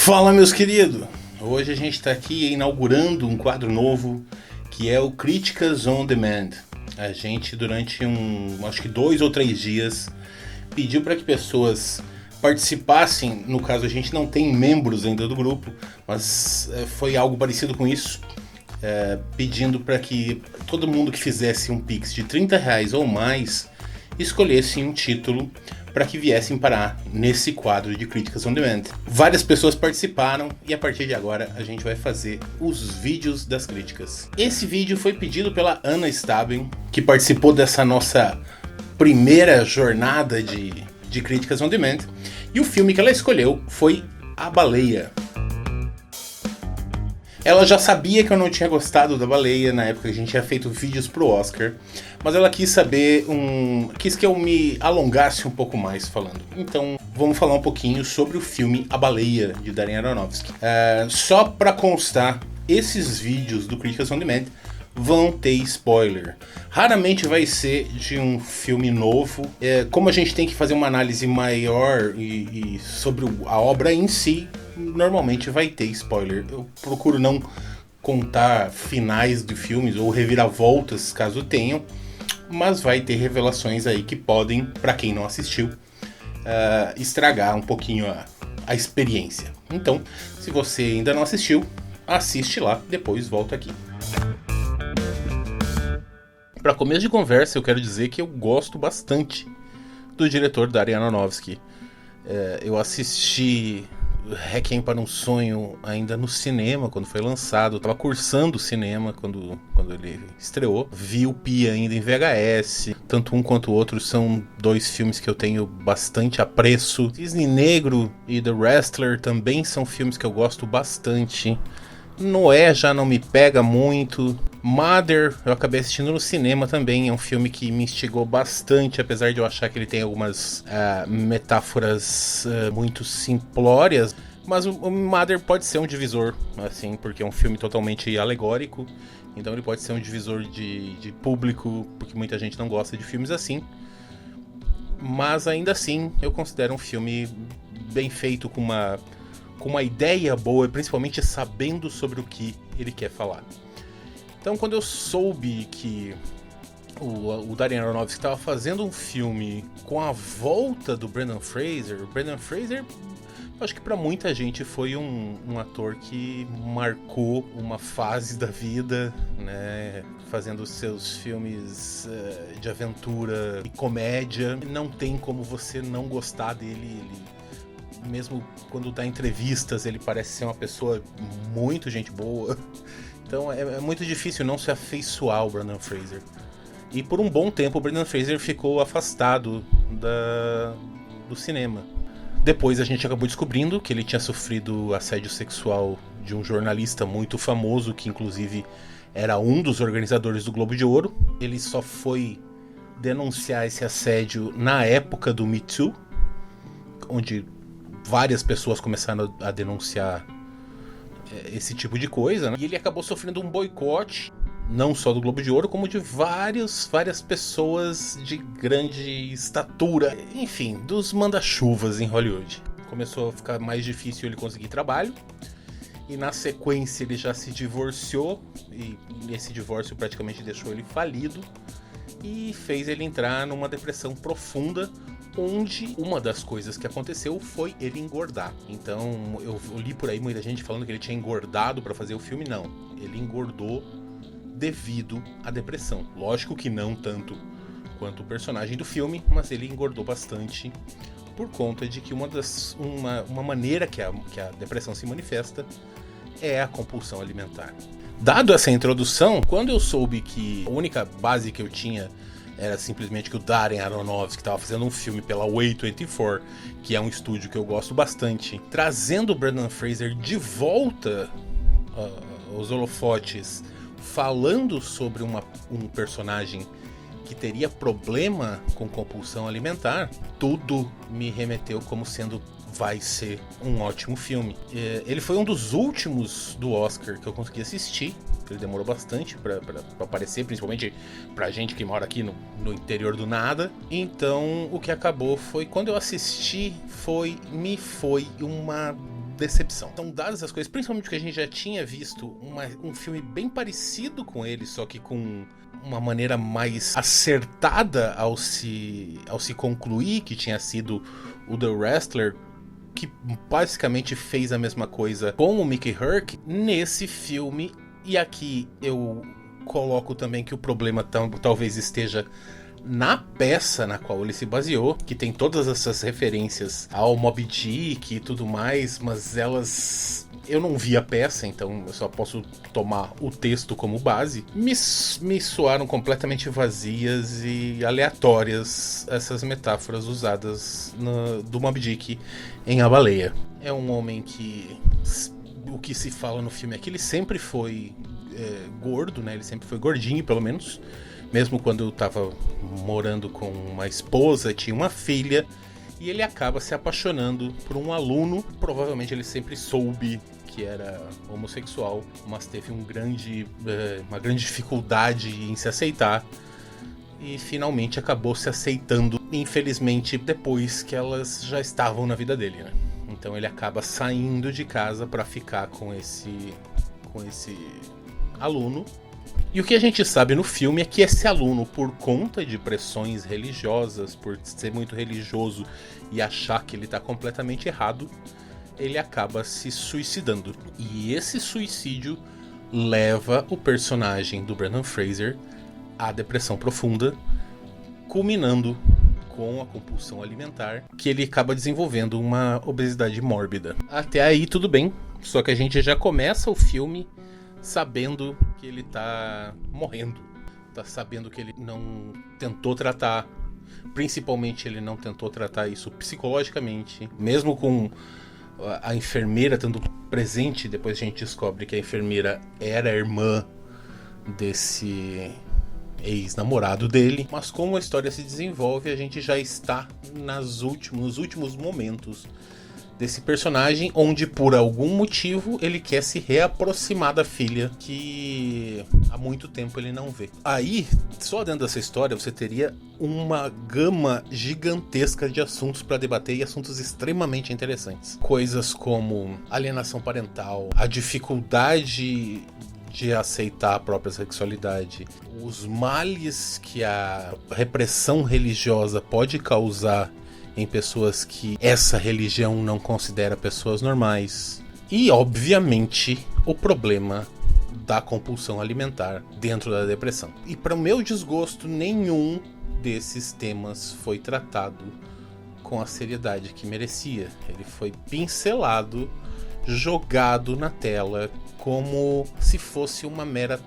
Fala, meus queridos! Hoje a gente está aqui inaugurando um quadro novo que é o Críticas on Demand. A gente, durante acho que 2 ou 3 dias, pediu para que pessoas participassem. No caso, a gente não tem membros ainda do grupo, mas foi algo parecido com isso. Pedindo para que todo mundo que fizesse um Pix de R$30 ou mais escolhesse um título para que viessem parar nesse quadro de Críticas on Demand. Várias pessoas participaram e a partir de agora a gente vai fazer os vídeos das críticas. Esse vídeo foi pedido pela Ana Staben, que participou dessa nossa primeira jornada de Críticas on Demand, e o filme que ela escolheu foi A Baleia. Ela já sabia que eu não tinha gostado da Baleia na época que a gente tinha feito vídeos pro Oscar, mas ela quis saber, quis que eu me alongasse um pouco mais falando. Então vamos falar um pouquinho sobre o filme A Baleia, de Darren Aronofsky. Só pra constar, esses vídeos do Critics on Demand vão ter spoiler. Raramente vai ser de um filme novo. Como a gente tem que fazer uma análise maior e sobre a obra em si, normalmente vai ter spoiler. Eu procuro não contar finais de filmes ou reviravoltas, caso tenham, mas vai ter revelações aí que podem, para quem não assistiu, estragar um pouquinho a experiência. Então, se você ainda não assistiu, assiste lá, depois volta aqui. Para começo de conversa, eu quero dizer que eu gosto bastante do diretor Darren Aronofsky. Eu assisti Requiem para um Sonho ainda no cinema, quando foi lançado. Eu tava cursando cinema quando ele estreou. Vi o Pi ainda em VHS. Tanto um quanto o outro são 2 filmes que eu tenho bastante apreço. Cisne Negro e The Wrestler também são filmes que eu gosto bastante. Noé já não me pega muito. Mother eu acabei assistindo no cinema também. É um filme que me instigou bastante, apesar de eu achar que ele tem algumas metáforas muito simplórias. Mas o Mother pode ser um divisor, assim, porque é um filme totalmente alegórico. Então ele pode ser um divisor de público, porque muita gente não gosta de filmes assim. Mas ainda assim eu considero um filme bem feito, com uma ideia boa, principalmente sabendo sobre o que ele quer falar. Então, quando eu soube que o Darren Aronofsky estava fazendo um filme com a volta do Brendan Fraser, eu acho que para muita gente foi um ator que marcou uma fase da vida, né? Fazendo seus filmes de aventura e comédia. Não tem como você não gostar dele. Mesmo quando dá entrevistas, ele parece ser uma pessoa muito gente boa. Então é muito difícil não se afeiçoar ao Brendan Fraser. E por um bom tempo o Brendan Fraser ficou afastado do cinema. Depois a gente acabou descobrindo que ele tinha sofrido assédio sexual de um jornalista muito famoso, que inclusive era um dos organizadores do Globo de Ouro. Ele só foi denunciar esse assédio na época do Me Too, onde várias pessoas começaram a denunciar esse tipo de coisa, né? E ele acabou sofrendo um boicote, não só do Globo de Ouro, como de várias pessoas de grande estatura, enfim, dos manda-chuvas em Hollywood. Começou a ficar mais difícil ele conseguir trabalho, e na sequência ele já se divorciou, e esse divórcio praticamente deixou ele falido e fez ele entrar numa depressão profunda, onde uma das coisas que aconteceu foi ele engordar. Então eu li por aí muita gente falando que ele tinha engordado para fazer o filme. Não, ele engordou devido à depressão. Lógico que não tanto quanto o personagem do filme, mas ele engordou bastante por conta de que uma maneira que a depressão se manifesta é a compulsão alimentar. Dado essa introdução, quando eu soube que a única base que eu tinha era simplesmente que o Darren Aronofsky estava fazendo um filme pela A24, que é um estúdio que eu gosto bastante, trazendo o Brendan Fraser de volta aos holofotes, falando sobre um personagem que teria problema com compulsão alimentar, tudo me remeteu como sendo vai ser um ótimo filme. Ele foi um dos últimos do Oscar que eu consegui assistir. Ele demorou bastante pra aparecer, principalmente pra gente que mora aqui no interior do nada. Então o que acabou foi, quando eu assisti, me foi uma decepção. Então, dadas as coisas, principalmente porque a gente já tinha visto um filme bem parecido com ele, só que com uma maneira mais acertada ao se concluir, que tinha sido o The Wrestler, que basicamente fez a mesma coisa com o Mickey Herc nesse filme. E aqui eu coloco também que o problema talvez esteja na peça na qual ele se baseou, que tem todas essas referências ao Moby Dick e tudo mais, mas eu não vi a peça, então eu só posso tomar o texto como base. Me soaram completamente vazias e aleatórias essas metáforas usadas do Moby Dick em A Baleia. É um homem que... O que se fala no filme é que ele sempre foi gordo, né? Ele sempre foi gordinho, pelo menos. Mesmo quando eu tava morando com uma esposa, tinha uma filha. E ele acaba se apaixonando por um aluno. Provavelmente ele sempre soube que era homossexual, mas teve uma grande dificuldade em se aceitar. E finalmente acabou se aceitando, infelizmente, depois que elas já estavam na vida dele, né? Então ele acaba saindo de casa para ficar com esse aluno. E o que a gente sabe no filme é que esse aluno, por conta de pressões religiosas, por ser muito religioso e achar que ele está completamente errado, ele acaba se suicidando. E esse suicídio leva o personagem do Brendan Fraser à depressão profunda, culminando com a compulsão alimentar, que ele acaba desenvolvendo uma obesidade mórbida. Até aí tudo bem, só que a gente já começa o filme sabendo que ele tá morrendo, tá sabendo que ele não tentou tratar, principalmente ele não tentou tratar isso psicologicamente, mesmo com a enfermeira estando presente. Depois a gente descobre que a enfermeira era a irmã desse ex-namorado dele. Mas como a história se desenvolve, a gente já está nos últimos momentos desse personagem, onde por algum motivo ele quer se reaproximar da filha que há muito tempo ele não vê. Aí, só dentro dessa história, você teria uma gama gigantesca de assuntos para debater, e assuntos extremamente interessantes. Coisas como alienação parental, a dificuldade de aceitar a própria sexualidade, os males que a repressão religiosa pode causar em pessoas que essa religião não considera pessoas normais, e obviamente o problema da compulsão alimentar dentro da depressão. E para o meu desgosto, nenhum desses temas foi tratado com a seriedade que merecia. Ele foi pincelado, jogado na tela como se fosse uma mera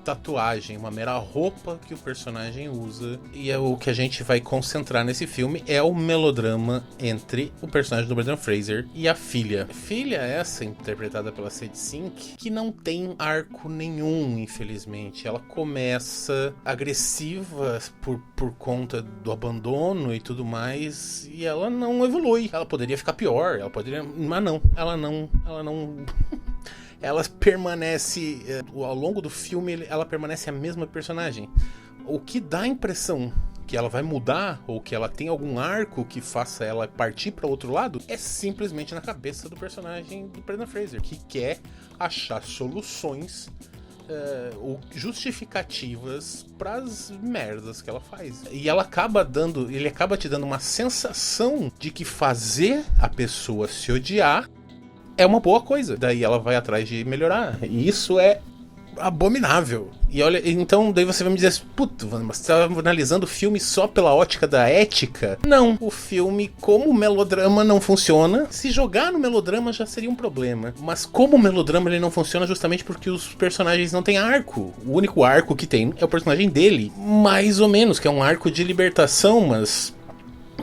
tatuagem, uma mera roupa que o personagem usa. E é o que a gente vai concentrar nesse filme é o melodrama entre o personagem do Brendan Fraser e a filha. Filha essa, interpretada pela Sadie Sink, que não tem arco nenhum, infelizmente. Ela começa agressiva por conta do abandono e tudo mais, e ela não evolui. Ela poderia ficar pior, mas não, ela não ela permanece, ao longo do filme, ela permanece a mesma personagem. O que dá a impressão que ela vai mudar, ou que ela tem algum arco que faça ela partir para outro lado, é simplesmente na cabeça do personagem do Brendan Fraser, que quer achar soluções ou justificativas para as merdas que ela faz. E ele acaba te dando uma sensação de que fazer a pessoa se odiar é uma boa coisa. Daí ela vai atrás de melhorar. E isso é abominável. E olha, então daí você vai me dizer assim, puto, mas você tá analisando o filme só pela ótica da ética? Não, o filme, como melodrama, não funciona. Se jogar no melodrama já seria um problema. Mas como melodrama ele não funciona justamente porque os personagens não têm arco. O único arco que tem é o personagem dele. Mais ou menos, que é um arco de libertação,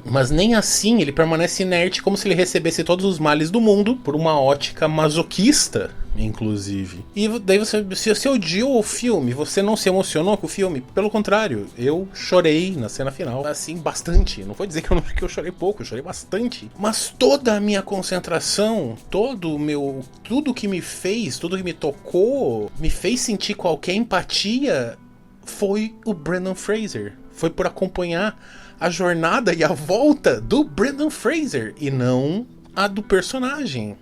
mas nem assim, ele permanece inerte, como se ele recebesse todos os males do mundo por uma ótica masoquista, inclusive. E daí você odiou o filme, você não se emocionou com o filme? Pelo contrário, eu chorei na cena final, assim, bastante. Não vou dizer que eu chorei pouco, eu chorei bastante. Mas toda a minha concentração, tudo que me fez, tudo que me tocou, me fez sentir qualquer empatia, foi o Brendan Fraser. Foi por acompanhar a jornada e a volta do Brendan Fraser e não a do personagem.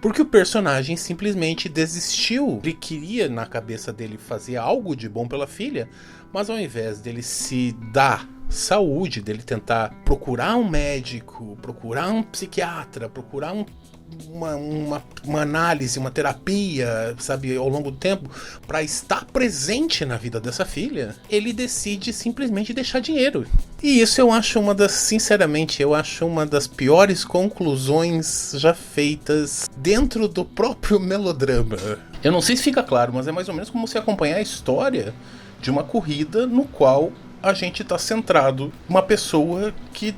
Porque o personagem simplesmente desistiu. Ele queria, na cabeça dele, fazer algo de bom pela filha, mas ao invés dele se dar saúde, dele tentar procurar um médico, procurar um psiquiatra, procurar uma análise, uma terapia, sabe, ao longo do tempo, para estar presente na vida dessa filha, ele decide simplesmente deixar dinheiro. E isso eu acho sinceramente, eu acho uma das piores conclusões já feitas dentro do próprio melodrama. Eu não sei se fica claro, mas é mais ou menos como você acompanhar a história de uma corrida no qual a gente tá centrado uma pessoa que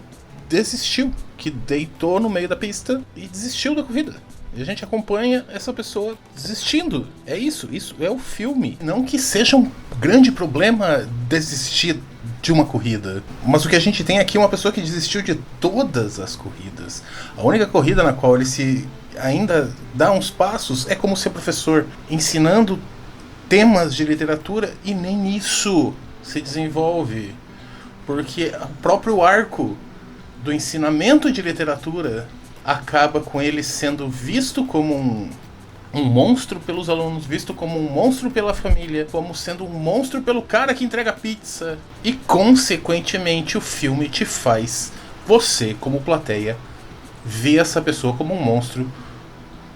desistiu, que deitou no meio da pista e desistiu da corrida. E a gente acompanha essa pessoa desistindo. É isso é o filme. Não que seja um grande problema desistir de uma corrida, mas o que a gente tem aqui é uma pessoa que desistiu de todas as corridas. A única corrida na qual ele se ainda dá uns passos é como ser professor, ensinando temas de literatura, e nem isso se desenvolve, porque o próprio arco do ensinamento de literatura acaba com ele sendo visto como um monstro pelos alunos, visto como um monstro pela família, como sendo um monstro pelo cara que entrega pizza. E consequentemente o filme te faz, você como plateia, ver essa pessoa como um monstro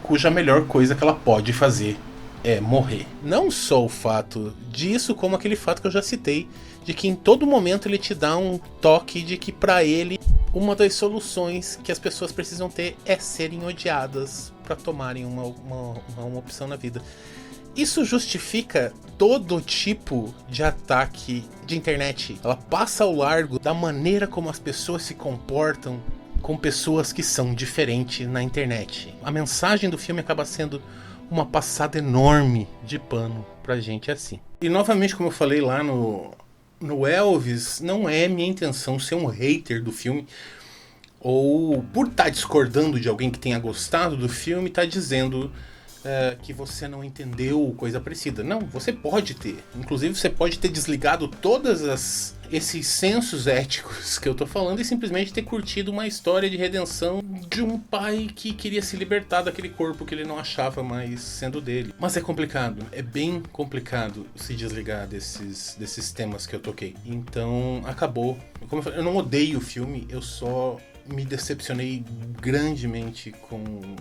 cuja melhor coisa que ela pode fazer é morrer. Não só o fato disso, como aquele fato que eu já citei, de que em todo momento ele te dá um toque de que pra ele uma das soluções que as pessoas precisam ter é serem odiadas para tomarem uma opção na vida. Isso justifica todo tipo de ataque de internet. Ela passa ao largo da maneira como as pessoas se comportam com pessoas que são diferentes na internet. A mensagem do filme acaba sendo uma passada enorme de pano pra gente assim. E novamente, como eu falei lá no Elvis, não é minha intenção ser um hater do filme, ou por estar discordando de alguém que tenha gostado do filme, tá dizendo que você não entendeu coisa parecida. Não, você pode ter. Inclusive você pode ter desligado todos esses sensos éticos que eu tô falando e simplesmente ter curtido uma história de redenção de um pai que queria se libertar daquele corpo que ele não achava mais sendo dele. Mas é complicado, é bem complicado se desligar desses temas que eu toquei. Então acabou. Como eu falei, eu não odeio o filme, eu só me decepcionei grandemente com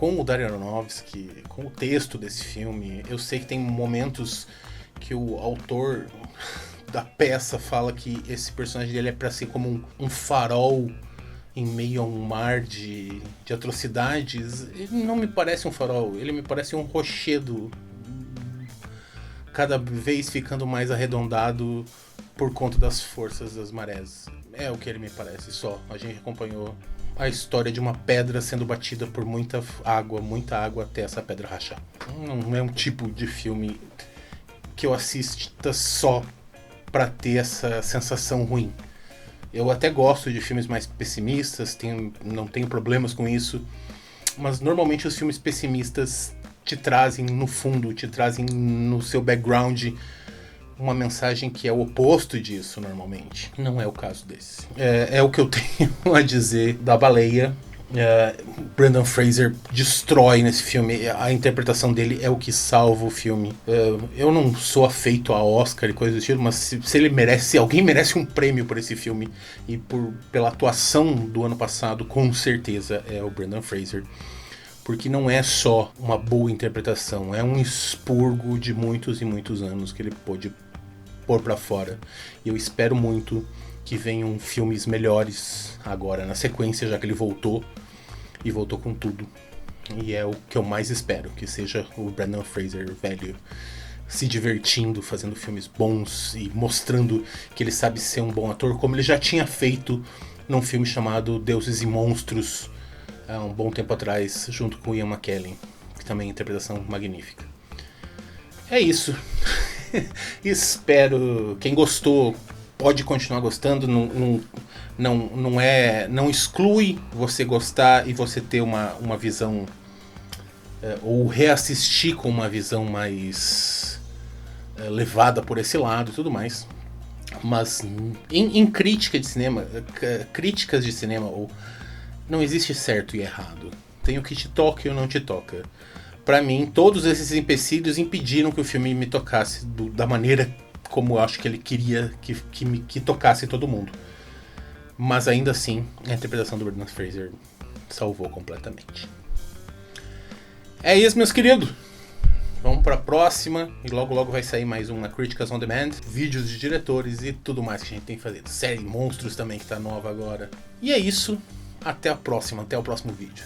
o Darren Aronofsky, com o texto desse filme. Eu sei que tem momentos que o autor da peça fala que esse personagem dele é pra ser como um farol em meio a um mar de atrocidades. Ele não me parece um farol, ele me parece um rochedo, cada vez ficando mais arredondado por conta das forças das marés. É o que ele me parece, só. A gente acompanhou a história de uma pedra sendo batida por muita água até essa pedra rachar. Não é um tipo de filme que eu assista só pra ter essa sensação ruim. Eu até gosto de filmes mais pessimistas, não tenho problemas com isso, mas normalmente os filmes pessimistas te trazem no fundo, te trazem no seu background uma mensagem que é o oposto disso normalmente. Não é o caso desse. É o que eu tenho a dizer da Baleia. Brendan Fraser destrói nesse filme. A interpretação dele é o que salva o filme. Eu não sou afeito a Oscar e coisas do tipo, mas se ele merece, se alguém merece um prêmio por esse filme e pela atuação do ano passado, com certeza é o Brendan Fraser. Porque não é só uma boa interpretação, é um expurgo de muitos e muitos anos que ele pôde pôr pra fora. E eu espero muito que venham filmes melhores agora na sequência, já que ele voltou e voltou com tudo. E é o que eu mais espero, que seja o Brendan Fraser velho se divertindo, fazendo filmes bons e mostrando que ele sabe ser um bom ator, como ele já tinha feito num filme chamado Deuses e Monstros há um bom tempo atrás, junto com Ian McKellen, que também é interpretação magnífica. É isso. Espero. Quem gostou pode continuar gostando. Não exclui você gostar e você ter uma visão, ou reassistir com uma visão mais levada por esse lado e tudo mais. Mas em crítica de cinema, críticas de cinema, ou não existe certo e errado. tem o que te toca e o não te toca. Pra mim, todos esses empecilhos impediram que o filme me tocasse da maneira como eu acho que ele queria que tocasse todo mundo. Mas ainda assim, a interpretação do Brendan Fraser salvou completamente. É isso, meus queridos. Vamos pra próxima. E logo logo vai sair mais um na Critics on Demand. Vídeos de diretores e tudo mais que a gente tem feito. Série Monstros também, que tá nova agora. E é isso. Até a próxima. Até o próximo vídeo.